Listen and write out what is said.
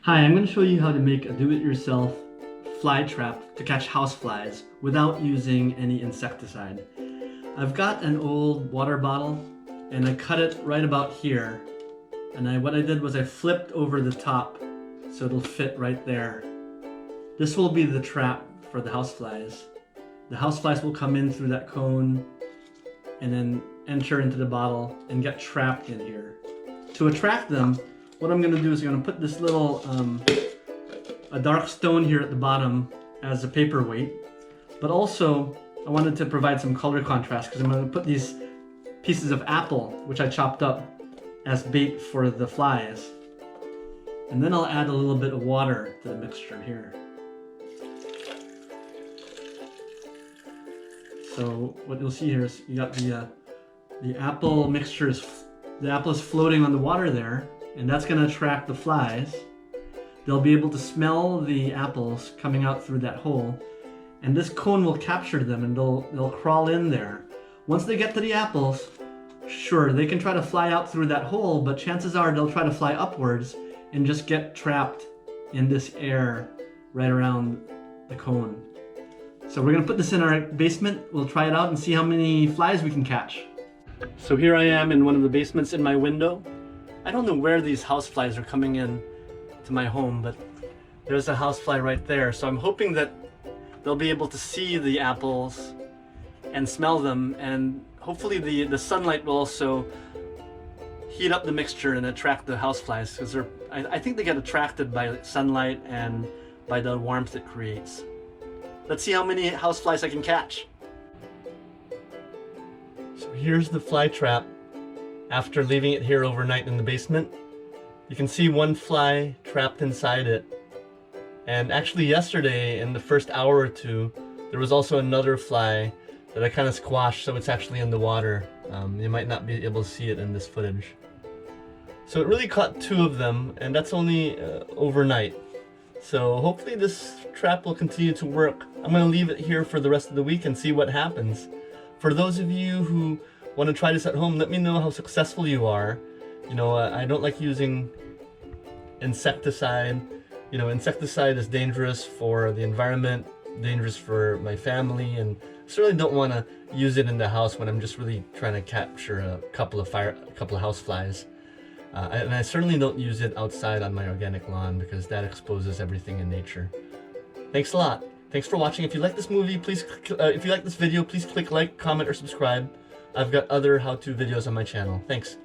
Hi, I'm going to show you how to make a do-it-yourself fly trap to catch houseflies without using any insecticide. I've got an old water bottle and I cut it right about here. And what I did was I flipped over the top so it'll fit right there. This will be the trap for the houseflies. The houseflies will come in through that cone and then enter into the bottle and get trapped in here. To attract them, what I'm going to do is I'm going to put this little a dark stone here at the bottom as a paperweight, but also I wanted to provide some color contrast because I'm going to put these pieces of apple, which I chopped up, as bait for the flies. And then I'll add a little bit of water to the mixture here. So what you'll see here is you got the apple mixture the apple is floating on the water there, and that's going to attract the flies. They'll be able to smell the apples coming out through that hole, and this cone will capture them and they'll crawl in there. Once they get to the apples, sure, they can try to fly out through that hole, but chances are they'll try to fly upwards and just get trapped in this air right around the cone. So we're going to put this in our basement. We'll try it out and see how many flies we can catch. So here I am in one of the basements in my window. I don't know where these houseflies are coming in to my home, but there's a housefly right there. So I'm hoping that they'll be able to see the apples and smell them, and hopefully the sunlight will also heat up the mixture and attract the houseflies, because I think they get attracted by sunlight and by the warmth it creates. Let's see how many houseflies I can catch. So here's the fly trap after leaving it here overnight in the basement. You can see one fly trapped inside it. And actually yesterday, in the first hour or two, there was also another fly that I kind of squashed, so it's actually in the water. You might not be able to see it in this footage. So it really caught two of them, and that's only overnight. So hopefully this trap will continue to work. I'm going to leave it here for the rest of the week and see what happens. For those of you who want to try this at home, let me know how successful you are. You know, I don't like using insecticide. You know, insecticide is dangerous for the environment, dangerous for my family, and I certainly don't want to use it in the house when I'm just really trying to capture a couple of houseflies. And I certainly don't use it outside on my organic lawn because that exposes everything in nature. Thanks a lot. Thanks for watching. If you like this movie, please, if you like this video, please click like, comment, or subscribe. I've got other how-to videos on my channel. Thanks.